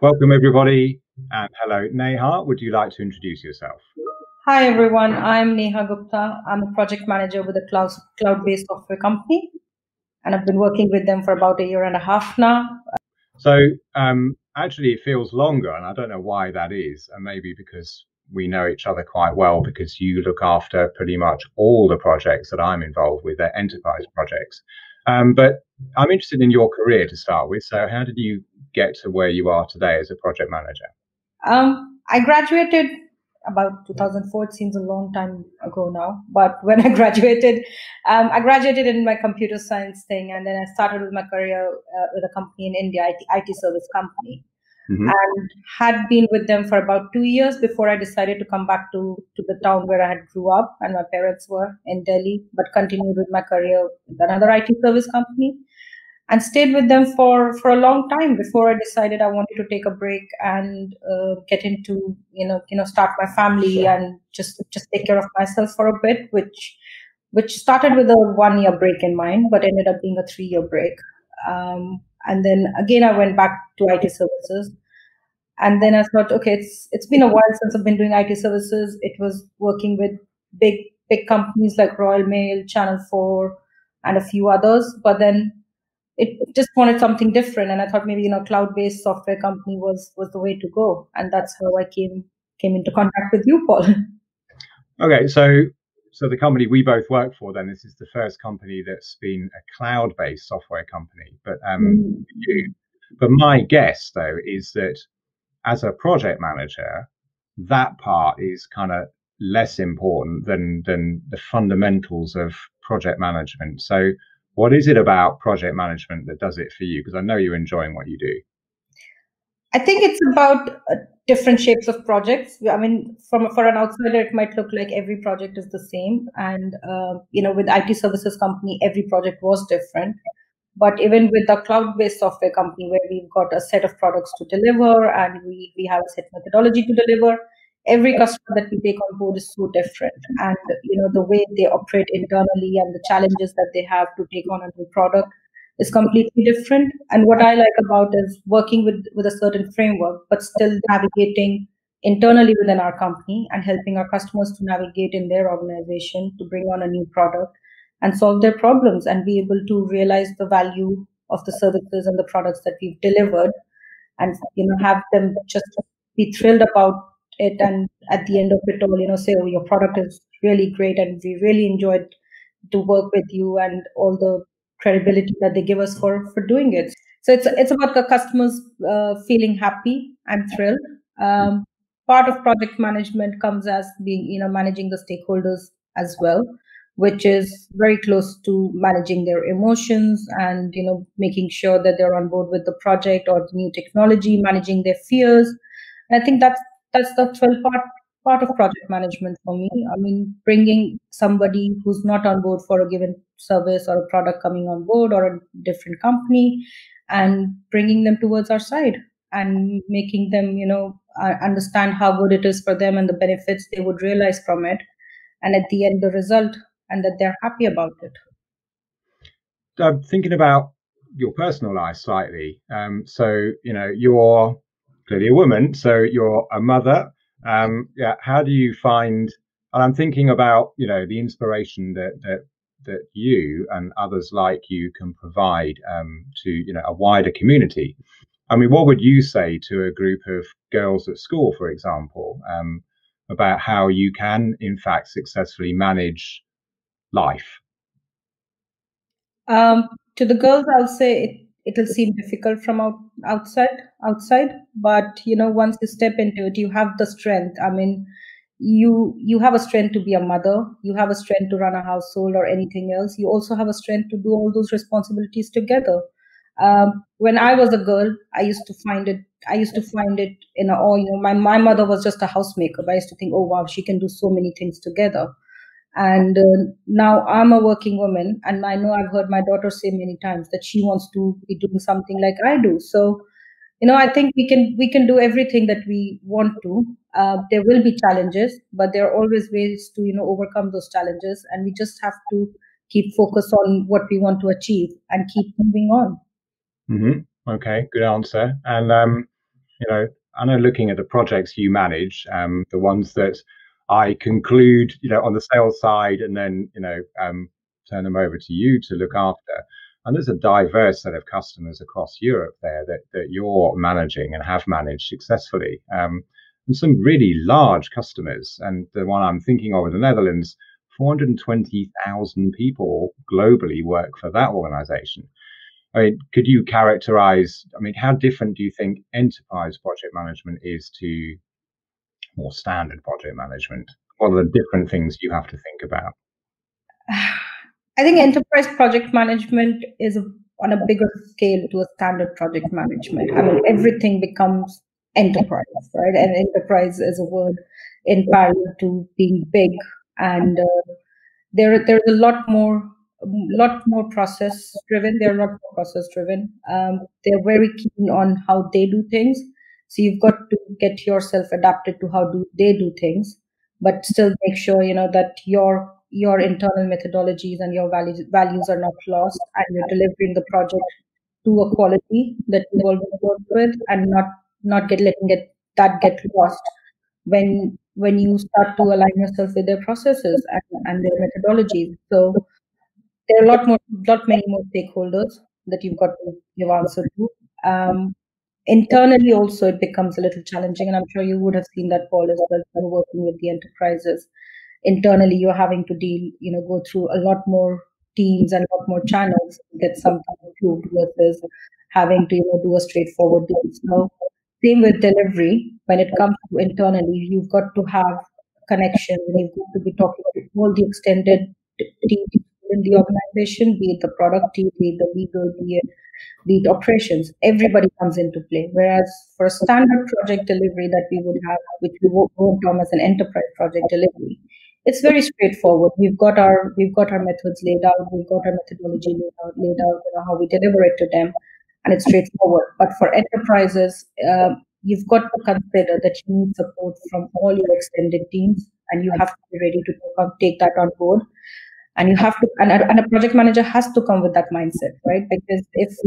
Welcome, everybody, and hello, Neha. Would you like to introduce yourself? Hi everyone, I'm Neha Gupta. I'm a project manager with a cloud-based software company, and I've been working with them for about a year and a half now. So, actually, it feels longer, and I don't know why that is, and maybe because we know each other quite well because you look after pretty much all the projects that I'm involved with, they're enterprise projects. But I'm interested in your career to start with. So, how did you get to where you are today as a project manager? I graduated about 2004. It seems a long time ago now, but when I graduated in my computer science thing, and then I started with my career with a company in India, IT service company. Mm-hmm. And had been with them for about 2 years before I decided to come back to the town where I had grew up and my parents were in Delhi, but continued with my career with another IT service company and stayed with them for a long time before I decided I wanted to take a break and get into start my family and just take care of myself for a bit, which started with a 1 year break in mind, but ended up being a 3 year break. And then again, I went back to IT services. And then I thought, okay, it's been a while since I've been doing IT services. It was working with big companies like Royal Mail, Channel 4, and a few others. But then it just wanted something different, and I thought maybe cloud-based software company was the way to go, and that's how I came into contact with you, Paul. Okay, so the company we both work for, then this is the first company that's been a cloud-based software company. But my guess though is that as a project manager, that part is kind of less important than the fundamentals of project management. So what is it about project management that does it for you? Because I know you're enjoying what you do. I think it's about different shapes of projects. I mean, for an outsider, it might look like every project is the same, and with IT services company, every project was different. But even with the cloud-based software company, where we've got a set of products to deliver and we have a set methodology to deliver, every customer that we take on board is so different. And the way they operate internally and the challenges that they have to take on a new product is completely different. And what I like about is working with a certain framework, but still navigating internally within our company and helping our customers to navigate in their organization to bring on a new product and solve their problems and be able to realize the value of the services and the products that we've delivered, and have them just be thrilled about it, and at the end of it all say, oh, your product is really great and we really enjoyed to work with you, and all the credibility that they give us for doing it. So it's about the customers feeling happy and thrilled. Part of project management comes as being managing the stakeholders as well, which is very close to managing their emotions and making sure that they're on board with the project or the new technology, managing their fears. And I think that's the thrill part of project management for me. I mean, bringing somebody who's not on board for a given service or a product coming on board or a different company, and bringing them towards our side and making them understand how good it is for them and the benefits they would realize from it, and at the end the result, and that they're happy about it. Thinking about your personal life slightly. So, you're clearly a woman, so you're a mother. Yeah, how do you find, and I'm thinking about, the inspiration that you and others like you can provide to, a wider community. I mean, what would you say to a group of girls at school, for example, about how you can, in fact, successfully manage life? To the girls, I'll say it'll seem difficult from outside, but once you step into it, you have the strength. I mean, you have a strength to be a mother, you have a strength to run a household or anything else. You also have a strength to do all those responsibilities together. When I was a girl, I used to find it in awe. My mother was just a housemaker, but I used to think, oh wow, she can do so many things together. And now I'm a working woman, and I know I've heard my daughter say many times that she wants to be doing something like I do. So, I think we can do everything that we want to. There will be challenges, but there are always ways to overcome those challenges, and we just have to keep focus on what we want to achieve and keep moving on. Mm-hmm. Okay, good answer. And I know looking at the projects you manage, the ones that I conclude, on the sales side and then, turn them over to you to look after. And there's a diverse set of customers across Europe there that you're managing and have managed successfully. And some really large customers. And the one I'm thinking of in the Netherlands, 420,000 people globally work for that organization. I mean, could you characterize, how different do you think enterprise project management is to more standard project management? What are the different things you have to think about? I think enterprise project management is on a bigger scale to a standard project management. I mean, everything becomes enterprise, right? And enterprise is a word in parallel to being big. And there's a lot more process driven. They're a lot more process driven. They're very keen on how they do things. So you've got to get yourself adapted to how do they do things, but still make sure that your internal methodologies and your values are not lost, and you're delivering the project to a quality that you've always worked with, and not letting that get lost when you start to align yourself with their processes and their methodologies. So there are lot many more stakeholders that you've got to give answer to. Internally also it becomes a little challenging, and I'm sure you would have seen that, Paul, as well, when working with the enterprises. Internally you're having to go through a lot more teams and a lot more channels to get something approved versus having to do a straightforward deal. So same with delivery. When it comes to internally, you've got to have connections, and you've got to be talking to all the extended teams in the organization, be it the product team, be it the legal, be it operations. Everybody comes into play. Whereas for a standard project delivery that we would have, which we won't term as an enterprise project delivery, it's very straightforward. We've got our methods laid out. We've got our methodology laid out. How we deliver it to them, and it's straightforward. But for enterprises, you've got to consider that you need support from all your extended teams, and you have to be ready to take that on board. And you have to, and a project manager has to come with that mindset, right? Because if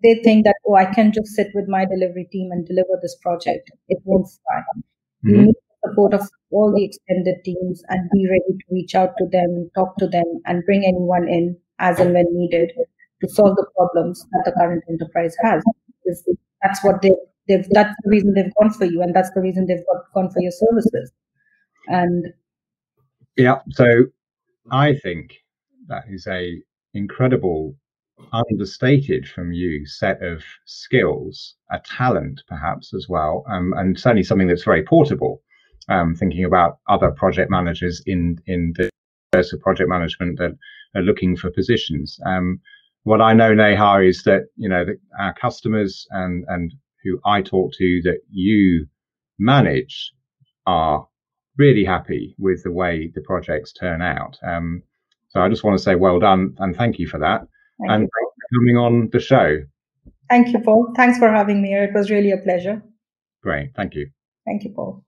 they think that, I can just sit with my delivery team and deliver this project, it won't fly. You need the support of all the extended teams, and be ready to reach out to them, talk to them, and bring anyone in as and when needed to solve the problems that the current enterprise has. Because that's what that's the reason they've gone for you, and that's the reason they've gone for your services. And yeah, so I think that is a incredible, understated from you set of skills, a talent perhaps as well, and certainly something that's very portable. Thinking about other project managers in the universe of project management that are looking for positions. What I know, Neha, is that our customers and who I talk to that you manage are really happy with the way the projects turn out. So I just want to say well done and thank you for that. Thanks for coming on the show. Thank you, Paul. Thanks for having me here. It was really a pleasure. Great. Thank you. Thank you, Paul.